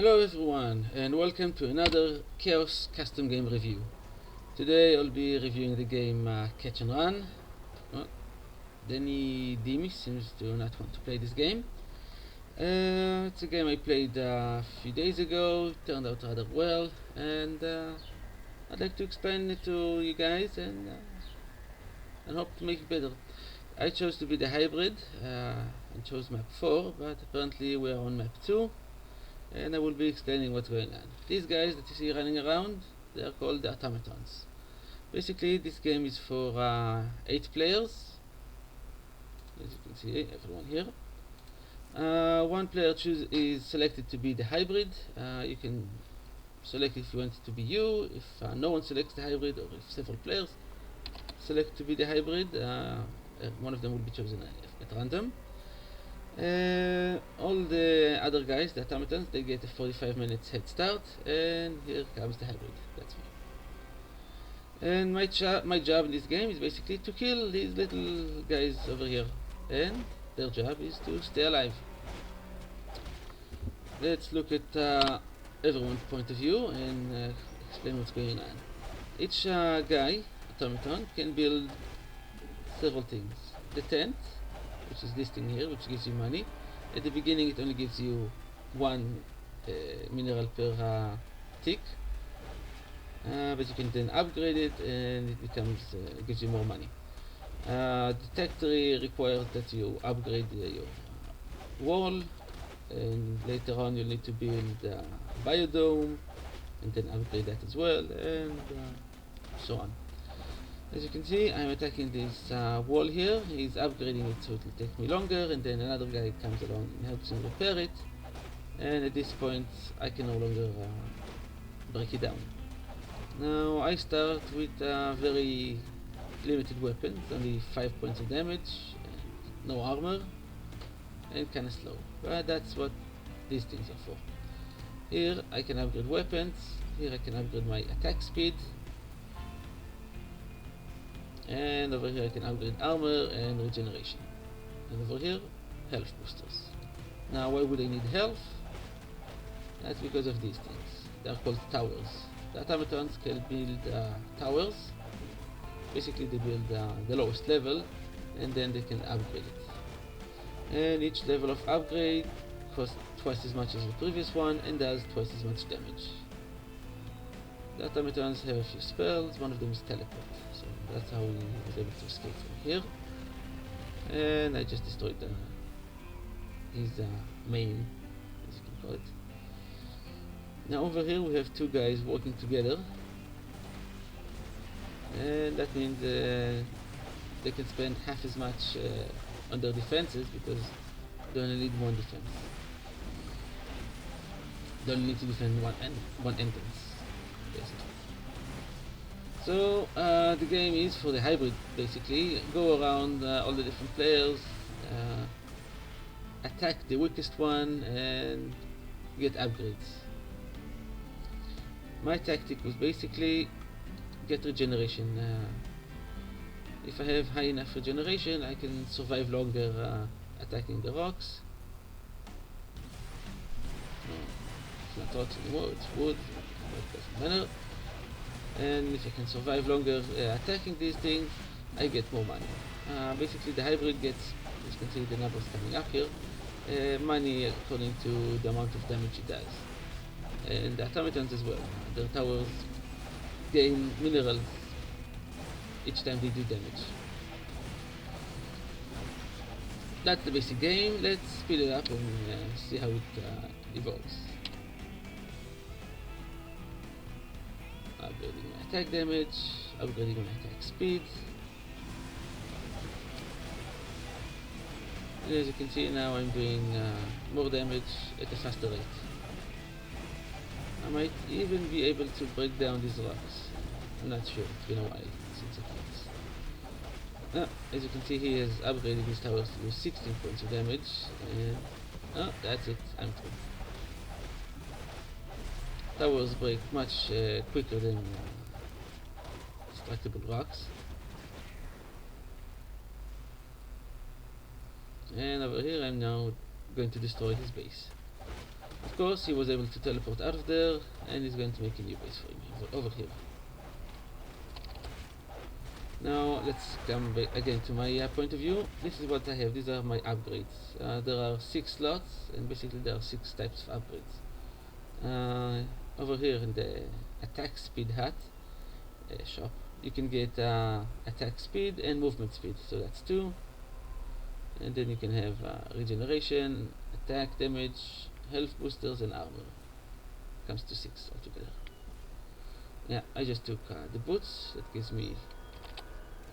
Hello everyone and welcome to another Chaos custom game review. Today I'll be reviewing the game Catch and Run. Well, Danny Demi seems to not want to play this game. It's a game I played a few days ago. It turned out rather well, and I'd like to explain it to you guys and hope to make it better. I chose to be the hybrid and chose map 4, but apparently we are on map 2. And I will be explaining what's going on. These guys that you see running around, they are called the automatons. Basically, this game is for 8 players. As you can see, everyone here. One player is selected to be the hybrid. You can select if you want it to be you, if no one selects the hybrid, or if several players select to be the hybrid, one of them will be chosen at random. All the other guys, the automatons, they get a 45 minutes head start, and here comes the hybrid. That's me. And my job in this game is basically to kill these little guys over here, and their job is to stay alive. Let's look at everyone's point of view and explain what's going on. Each guy, automaton, can build several things. The tent, which is this thing here, which gives you money. At the beginning it only gives you one mineral per tick, but you can then upgrade it and it gives you more money. The factory requires that you upgrade your wall, and later on you'll need to build a biodome and then upgrade that as well, and so on. As you can see, I'm attacking this wall here. He's upgrading it so it will take me longer, and then another guy comes along and helps him repair it. And at this point, I can no longer break it down. Now, I start with very limited weapons, only 5 points of damage, and no armor, and kinda slow. But that's what these things are for. Here, I can upgrade weapons. Here, I can upgrade my attack speed. And over here I can upgrade armor and regeneration. And over here, health boosters. Now why would I need health? That's because of these things. They are called towers. The automatons can build towers. Basically they build the lowest level, and then they can upgrade it. And each level of upgrade costs twice as much as the previous one and does twice as much damage. The automatons have a few spells. One of them is teleport, so that's how we was able to escape from here. And I just destroyed his main, as you can call it. Now over here we have two guys working together, and that means they can spend half as much on their defenses because they only need one defense. They only need to defend one entrance. So the game is for the hybrid, basically. Go around all the different players, attack the weakest one and get upgrades. My tactic was basically get regeneration. If I have high enough regeneration, I can survive longer attacking the rocks. No, it's not rocks anymore, it's wood. It doesn't matter. And if I can survive longer attacking these things, I get more money. Basically the hybrid gets, as you can see the numbers coming up here, money according to the amount of damage it does. And the automatons as well. Their towers gain minerals each time they do damage. That's the basic game. Let's speed it up and see how it evolves. Upgrading my attack damage, upgrading my attack speed. And as you can see now I'm doing more damage at a faster rate. I might even be able to break down these rocks. I'm not sure, it's been a while since I played this. As you can see he has upgraded his towers to 16 points of damage, and that's it, I'm through. Towers break much quicker than destructible rocks. And over here I'm now going to destroy his base. Of course, he was able to teleport out of there, and he's going to make a new base for me over here. Now let's come back again to my point of view. This is what I have. These are my upgrades. There are 6 slots, and basically there are 6 types of upgrades. Over here in the attack speed hat shop, you can get attack speed and movement speed, so that's 2. And then you can have regeneration, attack, damage, health boosters, and armor. Comes to 6 altogether. Yeah, I just took the boots. That gives me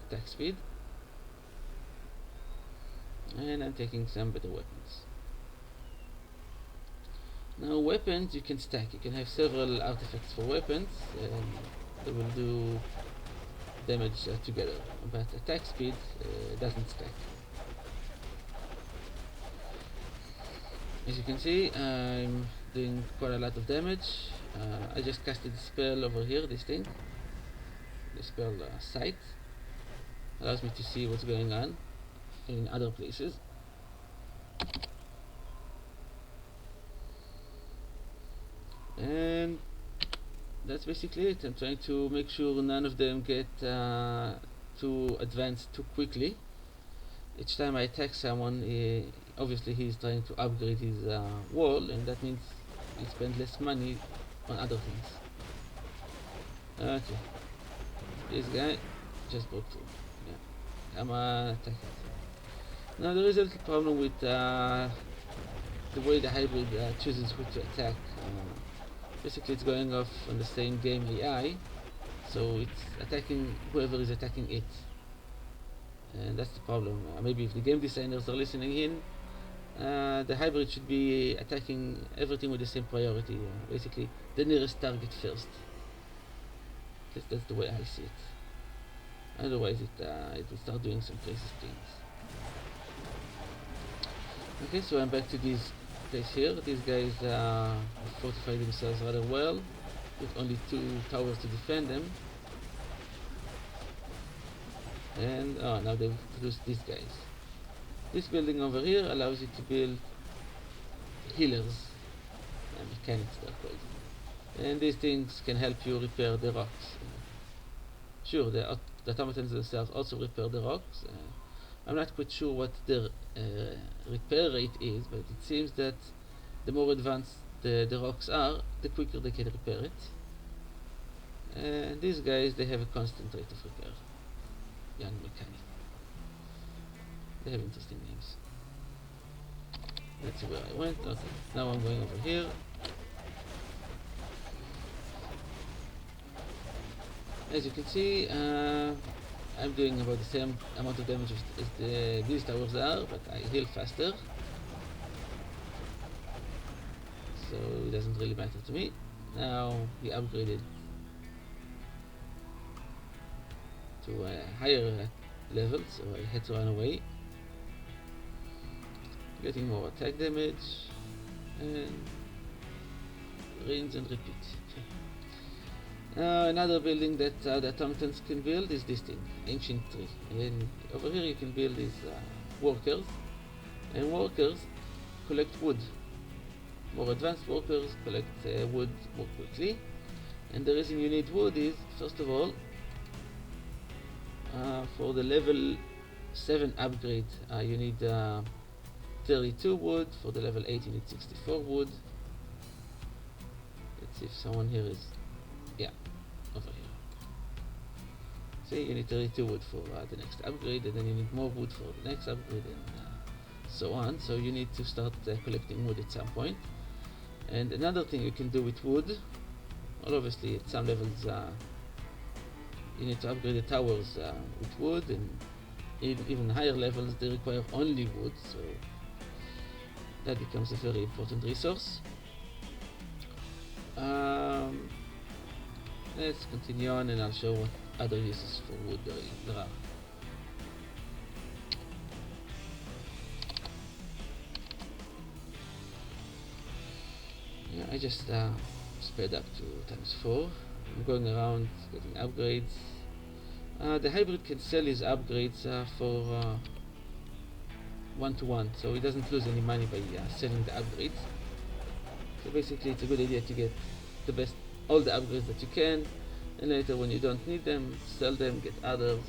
attack speed, and I'm taking some better weapons. Now weapons you can stack. You can have several artifacts for weapons, and they will do damage together, but attack speed doesn't stack. As you can see, I'm doing quite a lot of damage. I just casted the spell over here, this thing, the spell Sight. Allows me to see what's going on in other places. And that's basically it. I'm trying to make sure none of them get too advanced too quickly. Each time I attack someone, obviously he's trying to upgrade his wall, and that means he spends less money on other things. Okay, this guy just broke through. I'm attack it. Now there is a little problem with the way the hybrid chooses who to attack. Basically it's going off on the same game AI, so it's attacking whoever is attacking it. And that's the problem. Maybe if the game designers are listening in, the hybrid should be attacking everything with the same priority. Basically the nearest target first. That's the way I see it. Otherwise it will start doing some crazy things. Okay, so I'm back to this place here. These guys fortified themselves rather well, with only 2 towers to defend them. And now they've produced these guys. This building over here allows you to build healers, mechanics they're called. And these things can help you repair the rocks. Sure, the automatons themselves also repair the rocks. I'm not quite sure what their repair rate is, but it seems that the more advanced the rocks are, the quicker they can repair it. And these guys, they have a constant rate of repair. Young mechanic. They have interesting names. Let's see where I went. Okay, now I'm going over here. As you can see, I'm doing about the same amount of damage as these towers are, but I heal faster, so it doesn't really matter to me. Now we upgraded to a higher level, so I had to run away. Getting more attack damage, and rinse and repeat. Another building that the automatons can build is this thing, Ancient Tree. And over here you can build these workers, and workers collect wood. More advanced workers collect wood more quickly. And the reason you need wood is, first of all, for the level 7 upgrade, you need 32 wood. For the level 8 you need 64 wood. Let's see if someone here is... yeah, over here. See, you need 32 wood for the next upgrade, and then you need more wood for the next upgrade, and so on. So you need to start collecting wood at some point. And another thing you can do with wood, well, obviously at some levels you need to upgrade the towers with wood, and even higher levels they require only wood, so that becomes a very important resource. Let's continue on, and I'll show what other uses for wood there are. Yeah, I just sped up to ×4. I'm going around getting upgrades. The hybrid can sell his upgrades for 1-to-1, so he doesn't lose any money by selling the upgrades. So basically it's a good idea to get the best, all the upgrades that you can, and later when you don't need them, sell them, get others.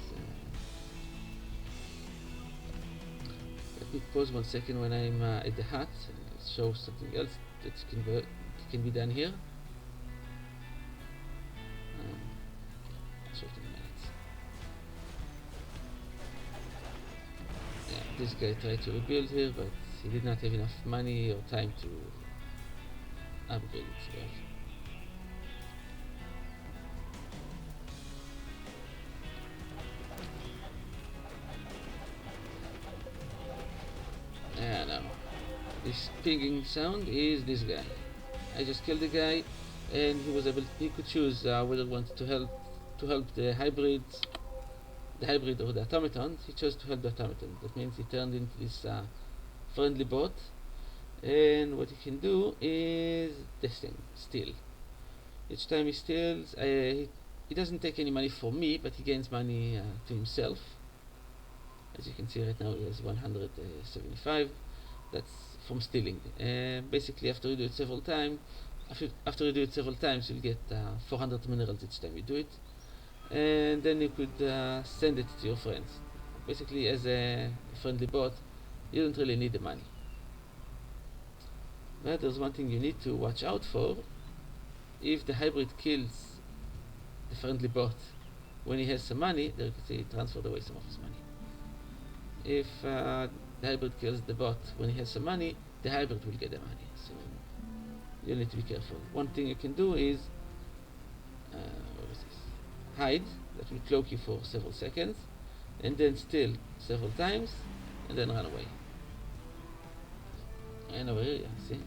Let me pause 1 second when I'm at the hut and show something else that can be done here. I'll show it in a minute. Yeah, this guy tried to rebuild here, but he did not have enough money or time to upgrade it. Well, no. This pinging sound is this guy. I just killed the guy, and he could choose whether he wanted to help the hybrid or the automaton. He chose to help the automaton. That means he turned into this friendly bot, and what he can do is this thing, steal. Each time he steals, he doesn't take any money from me, but he gains money to himself. As you can see right now, he has 175. That's from stealing. Basically, after you do it several times, you'll get 400 minerals each time you do it, and then you could send it to your friends. Basically, as a friendly bot, you don't really need the money. But there's one thing you need to watch out for. If the hybrid kills the friendly bot when he has some money, there you can see he transferred away some of his money. If the hybrid kills the bot when he has some money, the hybrid will get the money. So you need to be careful. One thing you can do is hide. That will cloak you for several seconds, and then steal several times, and then run away. And over here, yeah, see?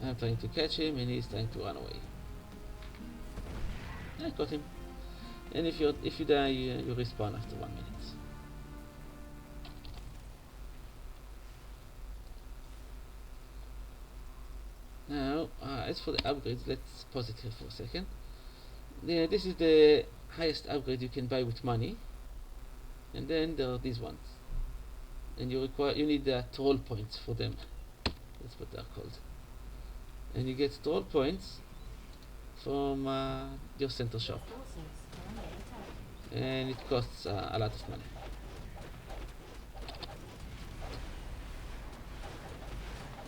I'm trying to catch him, and he's trying to run away. I caught him. And if you die, you respawn after 1 minute. Now, as for the upgrades, let's pause it here for a second. This is the highest upgrade you can buy with money, and then there are these ones, and you need troll points for them. That's what they're called. And you get troll points from your center shop, and it costs a lot of money.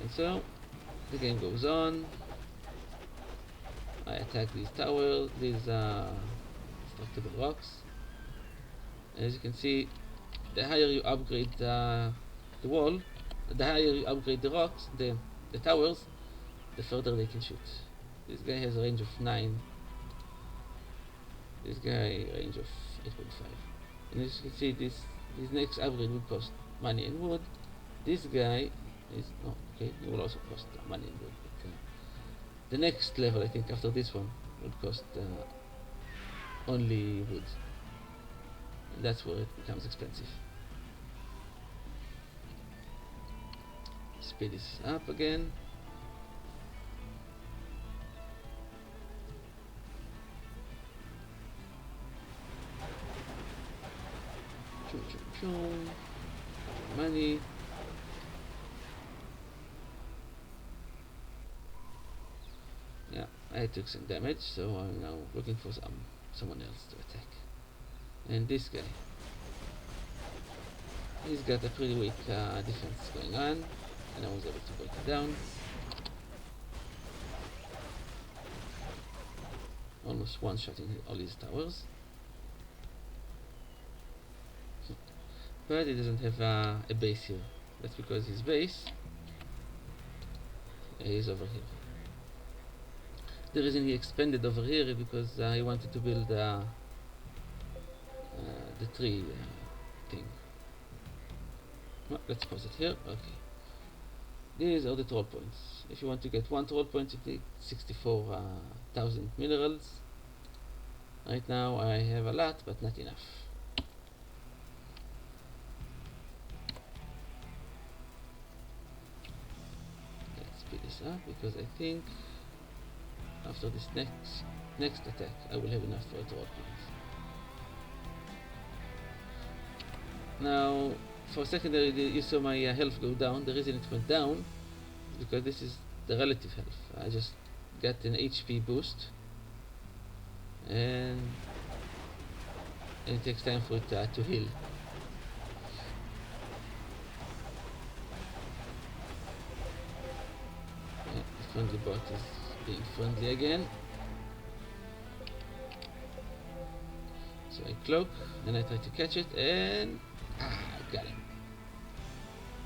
And so the game goes on. I attack these towers, these destructible rocks. And as you can see, the higher you upgrade the wall, the higher you upgrade the rocks, the towers, the further they can shoot. This guy has a range of 9. This guy range of 8.5. And as you can see, this next upgrade will cost money and wood. This guy is it will also cost money and wood. But, the next level, I think, after this one, will cost only wood. And that's where it becomes expensive. Speed is up again. Money. Yeah, I took some damage, so I'm now looking for someone else to attack. And this guy, he's got a pretty weak defense going on, and I was able to break it down. Almost one-shotting all these towers. But he doesn't have a base here. That's because his base is over here. The reason he expanded over here is because he wanted to build the tree thing. Well, let's pause it here. Okay. These are the troll points. If you want to get one troll point, you take 64,000 minerals. Right now I have a lot, but not enough. Let's speed this up because I think after this next attack I will have enough for a troll points. Now, for secondary, you saw my health go down. The reason it went down is because this is the relative health. I just got an HP boost, and it takes time for it to heal. Yeah, the friendly bot is being friendly again. So I cloak, and I try to catch it, and I got him.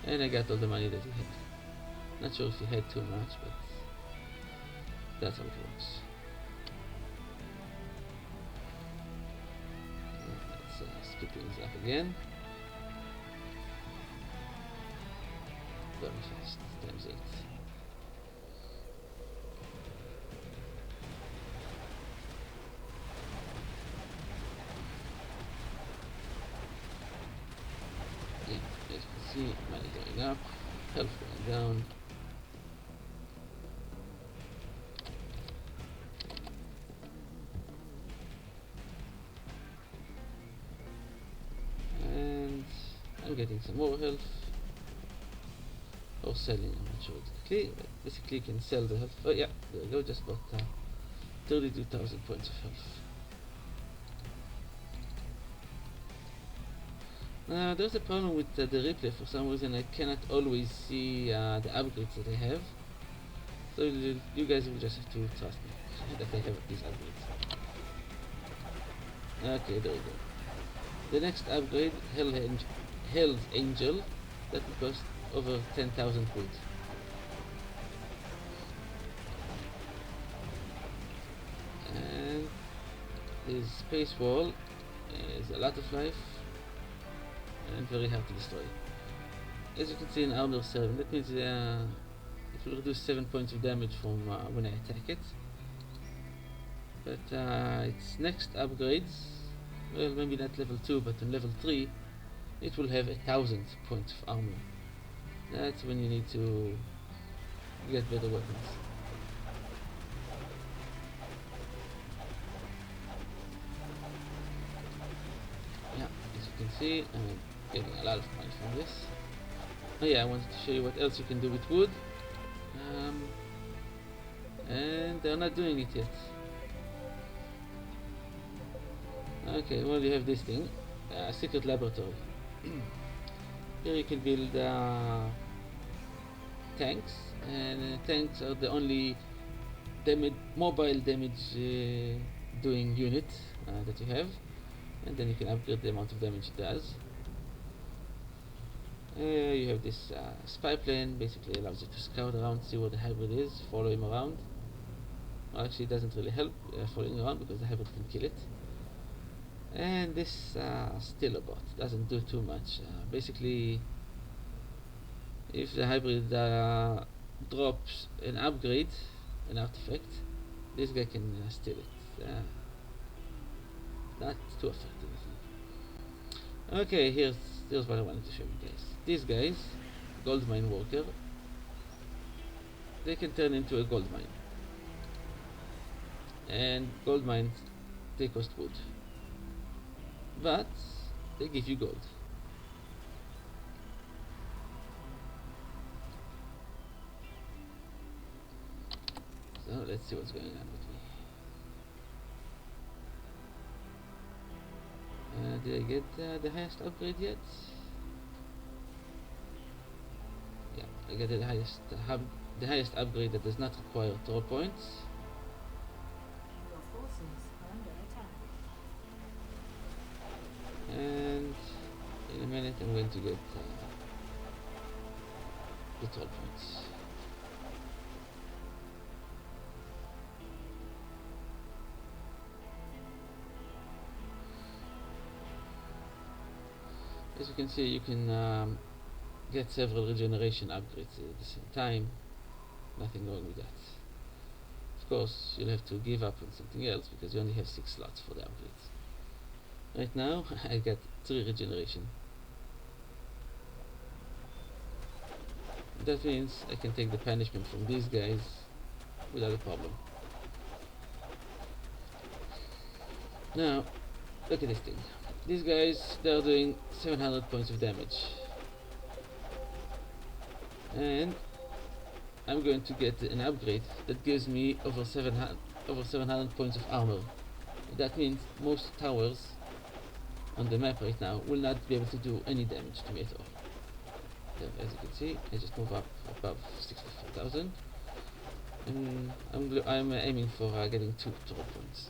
And I got all the money that he had. Not sure if he had too much, but that's how it works. Let's skip things up again. Very fast, times 8. Yeah, as you can see, money going up, health going down. And I'm getting some more health. Or selling, I'm not sure exactly, but basically you can sell the health. Oh yeah, there we go, just bought 32,000 points of health. There's a problem with the replay. For some reason I cannot always see the upgrades that I have. So you guys will just have to trust me that I have these upgrades. Okay, there we go. The next upgrade, Hell's Angel, that will cost over 10,000 quid. And his space wall is a lot of life and very hard to destroy. As you can see in armor 7, that means it will reduce 7 points of damage from when I attack it. But its next upgrades, well, maybe not level 2, but on level 3 it will have 1,000 points of armor. That's when you need to get better weapons. Yeah, as you can see, I'm getting a lot of money from this. Oh yeah, I wanted to show you what else you can do with wood. And they're not doing it yet. Okay, well, you have this thing, secret laboratory. Here you can build tanks, and tanks are the only mobile damage doing unit that you have, and then you can upgrade the amount of damage it does. You have this spy plane, basically allows you to scout around, see where the hybrid is, follow him around. Well, actually it doesn't really help following around because the hybrid can kill it. And this Stiller bot doesn't do too much. Basically, if the hybrid drops an upgrade, an artifact, this guy can steal it. Not too effective, I think. Okay, here's what I wanted to show you guys. These guys, gold mine worker, they can turn into a gold mine. And gold mines, they cost wood, but they give you gold. So let's see what's going on with me. Did I get the highest upgrade yet? Yeah, I got the highest upgrade that does not require throw points. Your forces are under attack. And in a minute I'm going to get the 12 points. As you can see, you can get several regeneration upgrades at the same time. Nothing wrong with that. Of course, you'll have to give up on something else because you only have 6 slots for the upgrades. Right now, I got 3 regeneration. That means I can take the punishment from these guys without a problem. Now, look at this thing. These guys, they're doing 700 points of damage. And I'm going to get an upgrade that gives me over 700 points of armor. That means most towers on the map right now will not be able to do any damage to me at all. So as you can see, I just move up above 64,000, and I'm aiming for getting 2 turret points.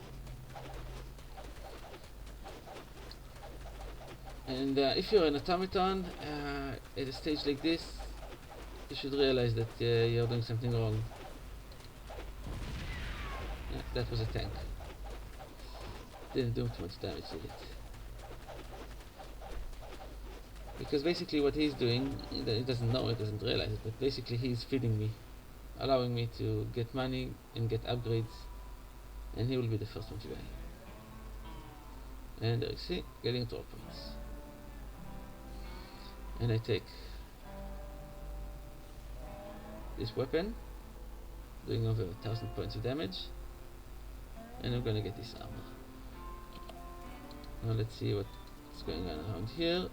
And if you're an automaton at a stage like this, you should realize that you're doing something wrong. That was a tank. Didn't do too much damage, did it? Because basically what he's doing, he doesn't know, he doesn't realize it, but basically he's feeding me, allowing me to get money and get upgrades, and he will be the first one to die. And there you see, getting 12 points. And I take this weapon, doing over 1,000 points of damage, and I'm gonna get this armor. Now let's see what's going on around here.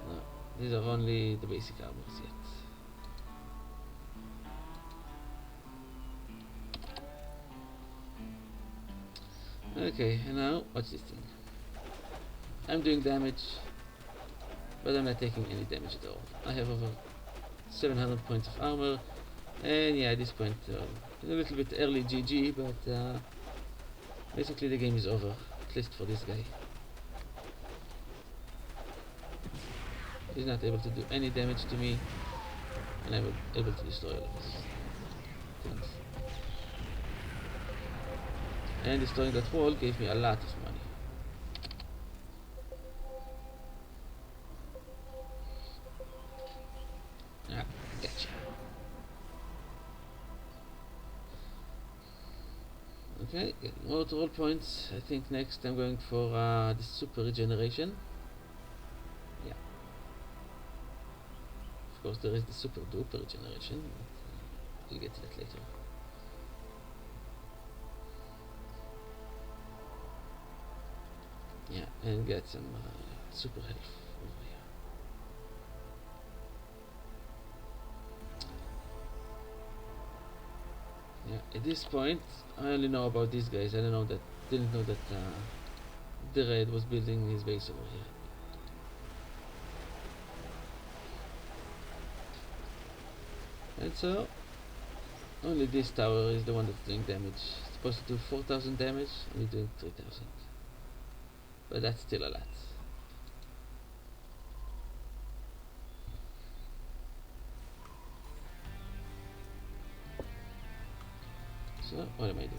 No, these are only the basic armors yet. Okay, and now watch this thing. I'm doing damage, but I'm not taking any damage at all. I have over 700 points of armor, and yeah, at this point, a little bit early GG, but basically the game is over, at least for this guy. He's not able to do any damage to me, and I'm able to destroy all of his things. And destroying that wall gave me a lot of money. Ah, gotcha. Okay, getting more roll points. I think next I'm going for the super regeneration. Yeah. Of course there is the super duper regeneration, but we'll get to that later. Yeah, and get some super health over here. Yeah, at this point I only know about these guys. Didn't know that the Red was building his base over here. And so only this tower is the one that's doing damage. It's supposed to do 4,000 damage, only doing 3,000. But that's still a lot. So what am I doing?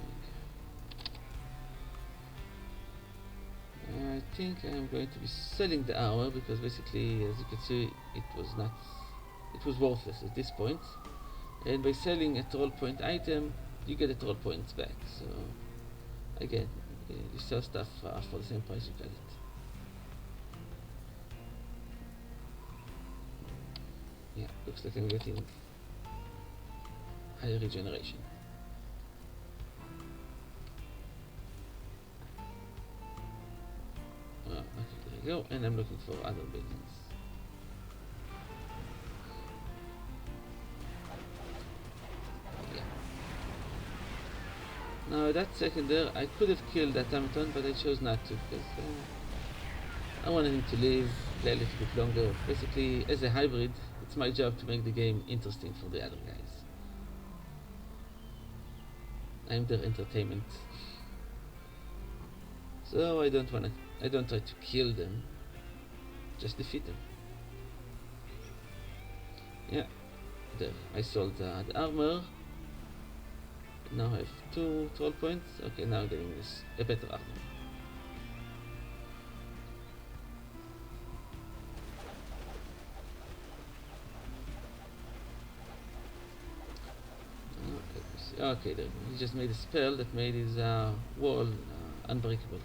I think I'm going to be selling the armor, because basically, as you can see, it was worthless at this point. And by selling a troll point item, you get a troll points back. So again, you sell stuff for the same price you got it. Yeah, looks like I'm getting higher regeneration. Okay, there we go, and I'm looking for other buildings. Yeah. Now that second there, I could have killed that automaton, but I chose not to, because I wanted him to live, play a little bit longer. Basically, as a hybrid, it's my job to make the game interesting for the other guys. I'm their entertainment. So I don't try to kill them, just defeat them. Yeah, there, I sold the armor. Now I have 2 troll points. Okay, now I'm getting a better armor. Okay, there. He just made a spell that made his wall unbreakable.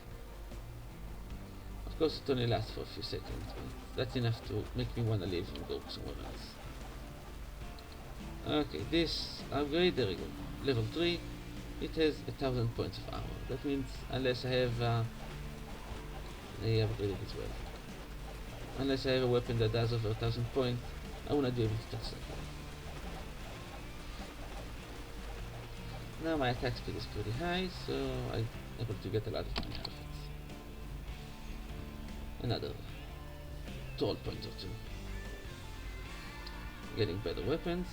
Of course, it only lasts for a few seconds, but that's enough to make me want to leave and go somewhere else. Okay, this upgrade, there we go. Level 3, it has 1,000 points of armor. That means, unless I have I upgraded as well. Unless I have a weapon that does over 1,000 points, I will not be able to touch that. Now my attack speed is pretty high, so I'm able to get a lot of money out of it. Another 12 points or two. Getting better weapons.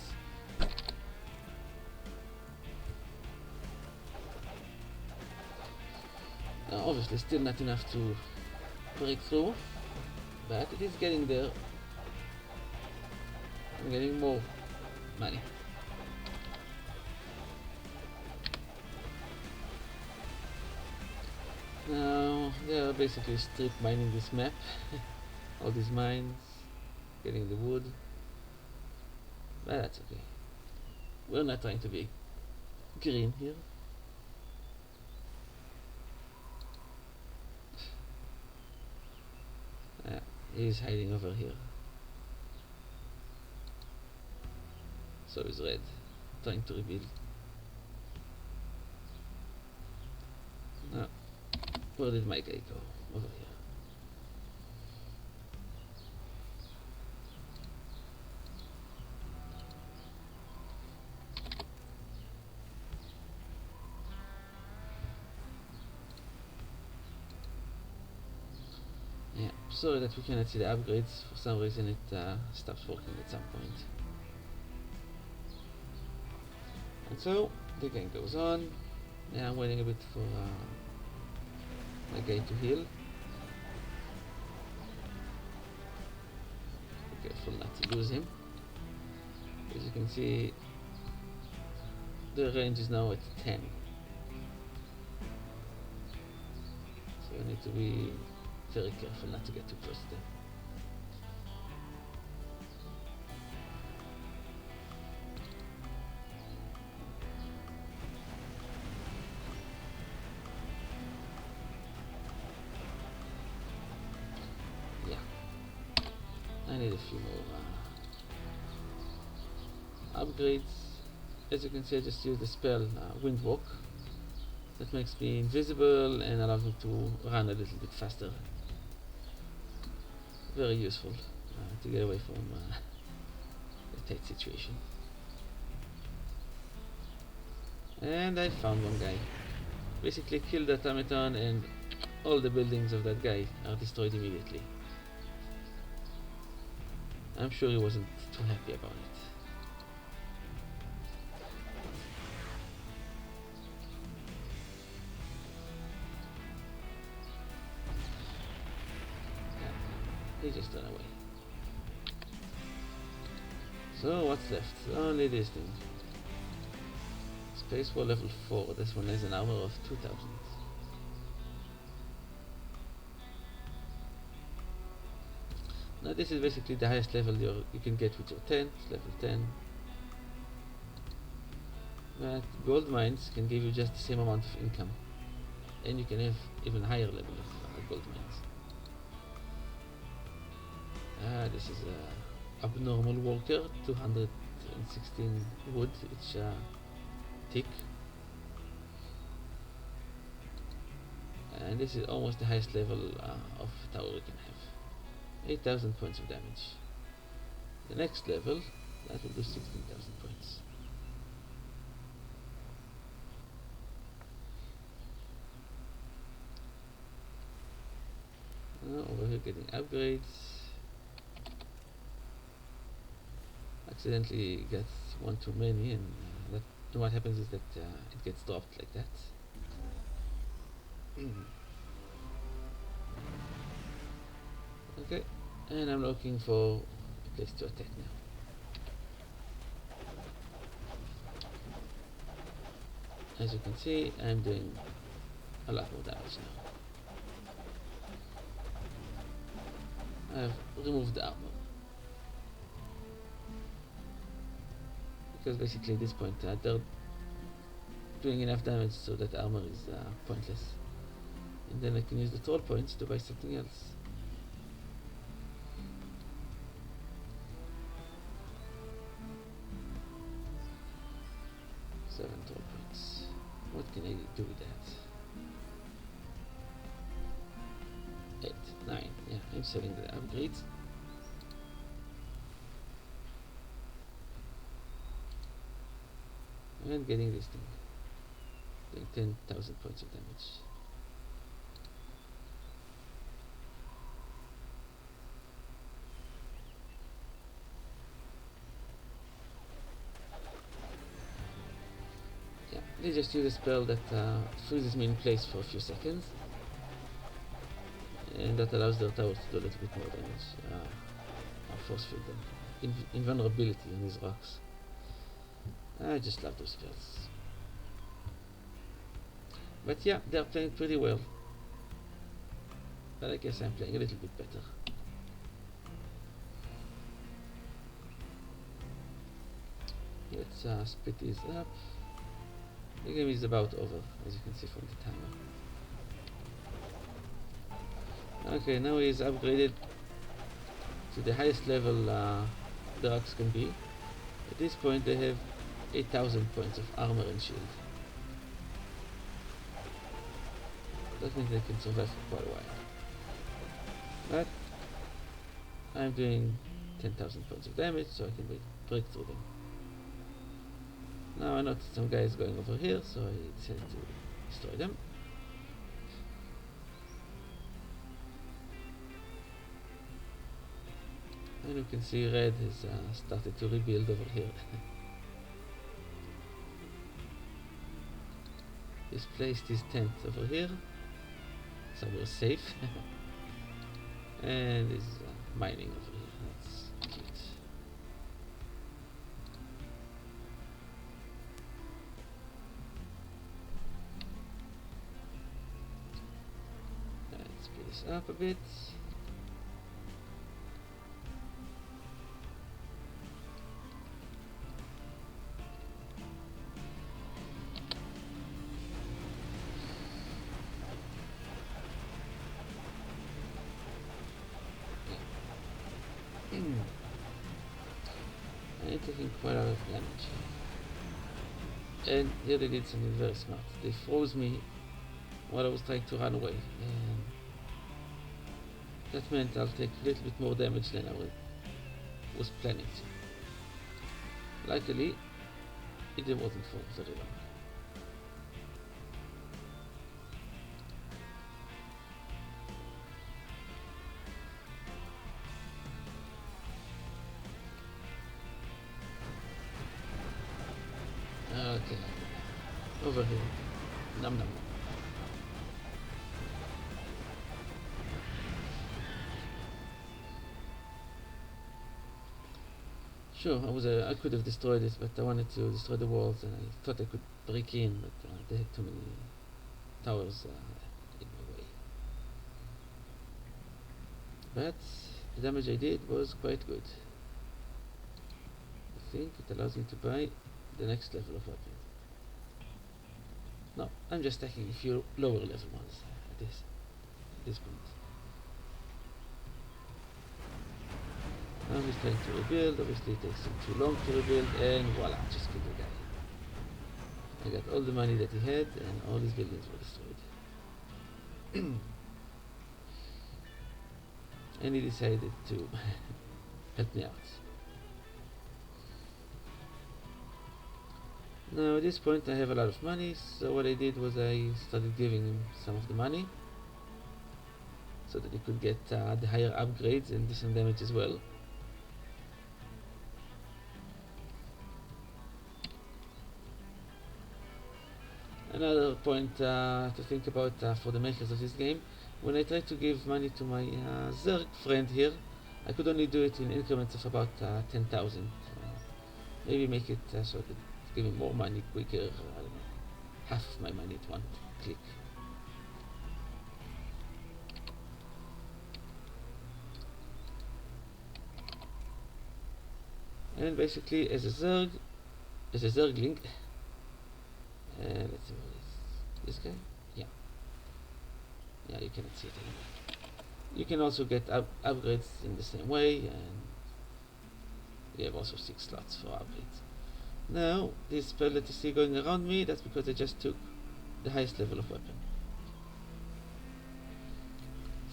Now obviously still not enough to break through, but it is getting there. I'm getting more money. Now they are basically strip mining this map. All these mines, getting the wood. But that's okay. We're not trying to be green here. He's hiding over here. So is red, trying to reveal. Where did my guy go? Over here. Yeah, sorry that we cannot see the upgrades. For some reason it stops working at some point. And so the game goes on. Yeah, I'm waiting a bit for my guy to heal. Be careful not to lose him. As you can see, the range is now at 10. So I need to be very careful not to get too close to them. I need a few more upgrades. As you can see, I just used the spell Windwalk. That makes me invisible and allows me to run a little bit faster. Very useful to get away from a tight situation. And I found one guy. Basically killed the automaton and all the buildings of that guy are destroyed immediately. I'm sure he wasn't too happy about it. He just ran away. So what's left? Only this thing. Space War level 4. This one has an armor of 2000. Now this is basically the highest level you can get with your tent, level 10. But gold mines can give you just the same amount of income. And you can have even higher level of gold mines. This is a abnormal worker, 216 wood each tick. And this is almost the highest level of tower you can have. 8,000 points of damage. The next level, that will do 16,000 points. Over here getting upgrades. Accidentally gets one too many, and what happens is that it gets dropped like that. Okay, and I'm looking for a place to attack now. As you can see, I'm doing a lot more damage now. I've removed the armor. Because basically at this point they're doing enough damage so that armor is pointless. And then I can use the troll points to buy something else. Seven troll points. What can I do with that? 8, 9. Yeah, I'm selling the upgrades. And getting this thing. doing 10,000 points of damage. Yeah, they just use a spell that freezes me in place for a few seconds, and that allows their towers to do a little bit more damage. Force field them. Invulnerability on these rocks. I just love those spells. But yeah, they're playing pretty well. But I guess I'm playing a little bit better. Let's split these up. The game is about over, as you can see from the timer. Okay, now he's upgraded to the highest level the rocks can be. At this point they have 8,000 points of armor and shield. That means they can survive for quite a while. But I'm doing 10,000 points of damage, so I can break through them. Now I noticed some guys going over here, so I decided to destroy them. And you can see red has started to rebuild over here. He's placed his tent over here, somewhere safe. And is mining over here. That's cute. Let's speed this up a bit. I'm taking quite a lot of damage. And here they did something very smart. They froze me while I was trying to run away. And that meant I'll take a little bit more damage than I was planning to. Luckily, it wasn't for very long. Okay, over here. Num num. Sure, I could have destroyed it, but I wanted to destroy the walls, and I thought I could break in, but they had too many towers in my way. But the damage I did was quite good. I think it allows me to buy the next level of weapon. No, I'm just taking a few lower level ones at this point. Now he's trying to rebuild. Obviously it takes him too long to rebuild, and voila, just killed the guy. I got all the money that he had, and all his buildings were destroyed. And he decided to help me out. Now at this point I have a lot of money, so what I did was I started giving him some of the money so that he could get the higher upgrades and do some damage as well. Another point to think about for the makers of this game, when I tried to give money to my Zerg friend here, I could only do it in increments of about 10,000. Maybe make it so that give him more money quicker, I don't know, half of my money at one click. And basically as a Zergling, let's see what is this guy? Yeah, you cannot see it anymore. You can also get upgrades in the same way, and you have also 6 slots for upgrades. Now, this spell that you see going around me, that's because I just took the highest level of weapon.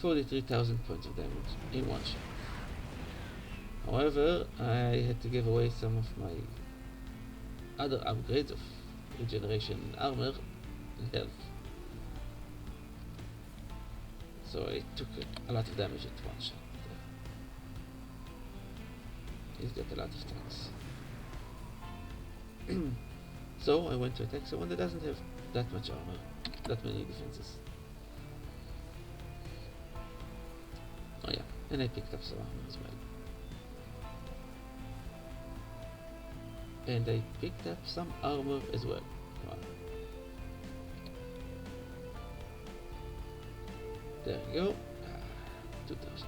43,000 points of damage in one shot. However, I had to give away some of my other upgrades of regeneration and armor in health. So it took a lot of damage at one shot. He's got a lot of tanks. So I went to attack someone that doesn't have that much armor, that many defenses. Oh yeah, and I picked up some armor as well. And I picked up some armor as well. Come on. There we go. 2000.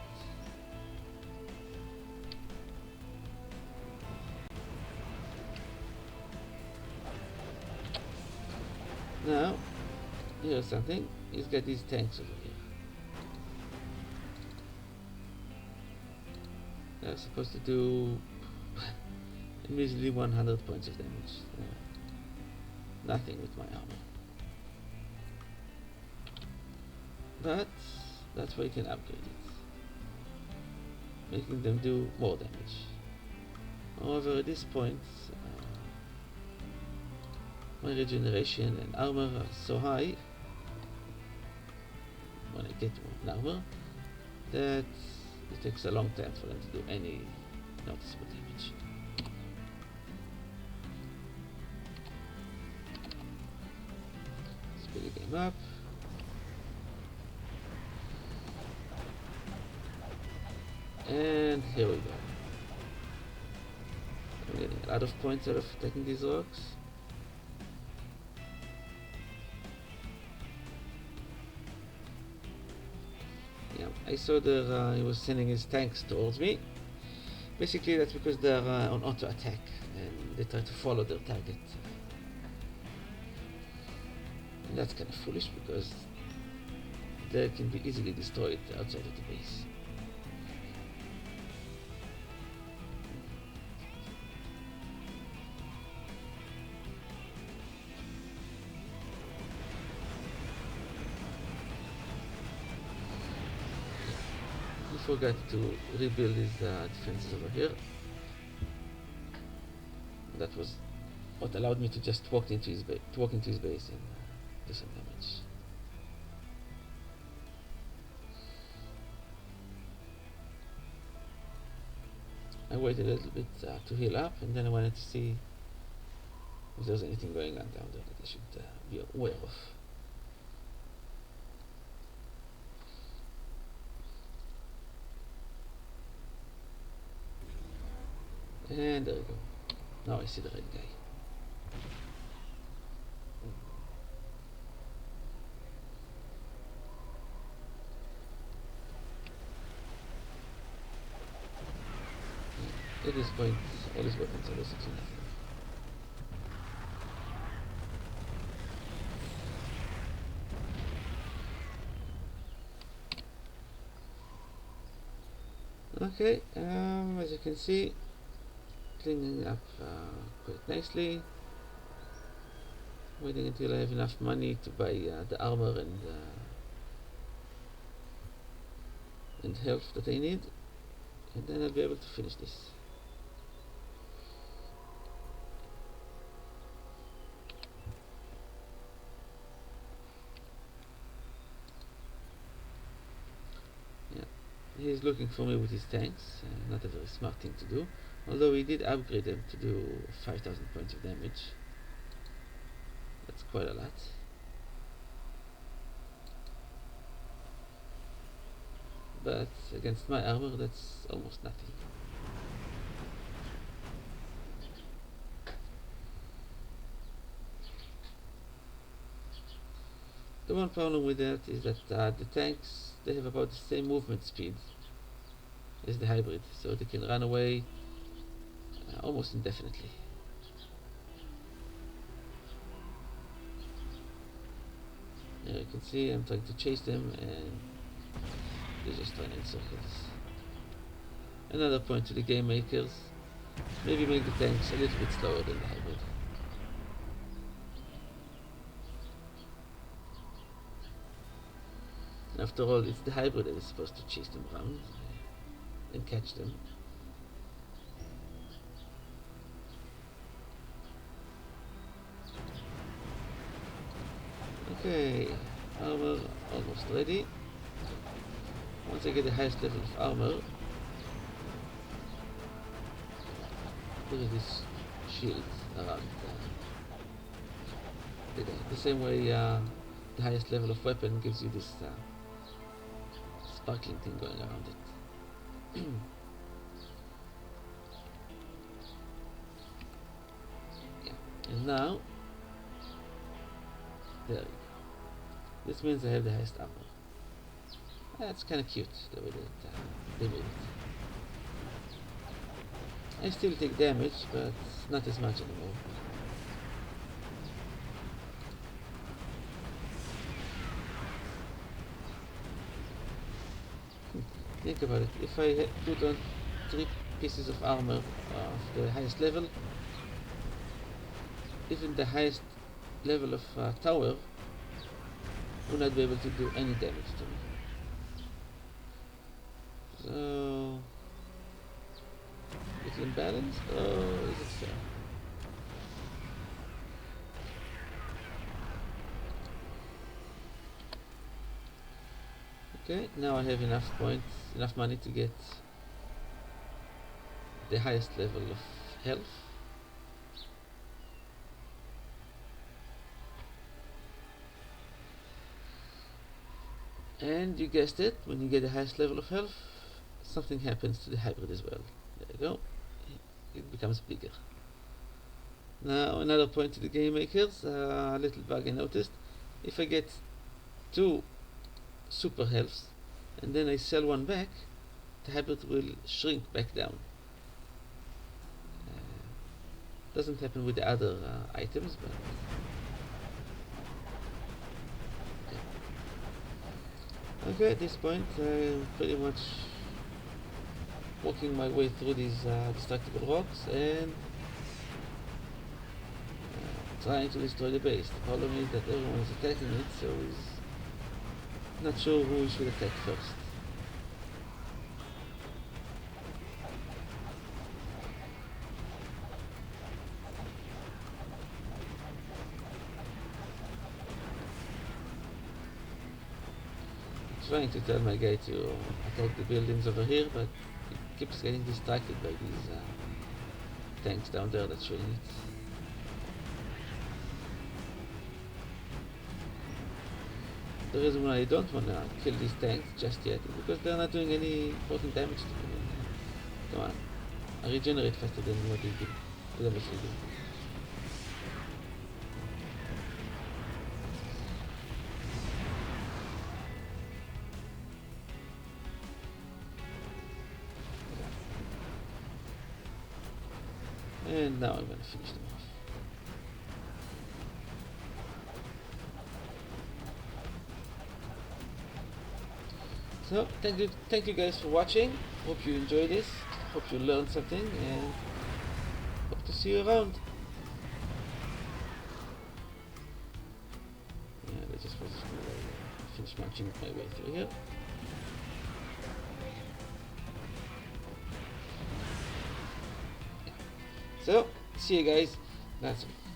Now, here's something. He's got these tanks over here. They're supposed to do a measly 100 points of damage. Nothing with my armor. But that's why you can upgrade it, making them do more damage. However, at this point, my regeneration and armor are so high when I get more armor that it takes a long time for them to do any noticeable damage. Speed the game up. And here we go. I'm getting a lot of points out of taking these rocks. Yeah, I saw that he was sending his tanks towards me. Basically that's because they're on auto attack and they try to follow their target. And that's kind of foolish because they can be easily destroyed outside of the base. Forgot to rebuild his defenses over here. That was what allowed me to just walk into his base and do some damage. I waited a little bit to heal up, and then I wanted to see if there's anything going on down there that I should be aware of. And there we go. Now I see the red guy. At this point, all his weapons are basically nothing. Okay, as you can see, cleaning up quite nicely. Waiting until I have enough money to buy the armor and health that I need, and then I'll be able to finish this. Yeah, he's looking for me with his tanks. Not a very smart thing to do. Although we did upgrade them to do 5,000 points of damage. That's quite a lot. But against my armor, that's almost nothing. The one problem with that is that the tanks, they have about the same movement speed as the hybrid, so they can run away almost indefinitely. Here you can see I'm trying to chase them and they're just running in circles. Another point to the game makers, maybe make the tanks a little bit slower than the hybrid. After all, it's the hybrid that is supposed to chase them around and catch them. Okay, armor almost ready. Once I get the highest level of armor, there is this shield around the guy. The same way the highest level of weapon gives you this sparkling thing going around it. Yeah, and now, there we go. This means I have the highest armor. That's kind of cute the way that they made it. I still take damage, but not as much anymore. Think about it. If I put on 3 pieces of armor of the highest level, even the highest level of tower will not be able to do any damage to me. So, little imbalanced, or is it fair? Okay, now I have enough points, enough money to get the highest level of health. And you guessed it, when you get the highest level of health, something happens to the hybrid as well. There you go. It becomes bigger. Now another point to the game makers, a little bug I noticed. If I get 2 super healths and then I sell one back, the hybrid will shrink back down. Doesn't happen with the other items, but yeah. Okay, at this point I'm pretty much walking my way through these destructible rocks and trying to destroy the base. The problem is that everyone is attacking it, so he's not sure who we should attack first. I'm trying to tell my guy to attack the buildings over here, but he keeps getting distracted by these tanks down there that's shooting it. The reason why I don't wanna kill these tanks just yet is because they're not doing any important damage to me. Come on, I regenerate faster than what they do. The damage they do. And now I'm gonna finish them off. So thank you guys for watching. Hope you enjoyed this. Hope you learned something, and hope to see you around. Yeah, let's just finish marching my way through here. Yeah. So see you guys. That's all.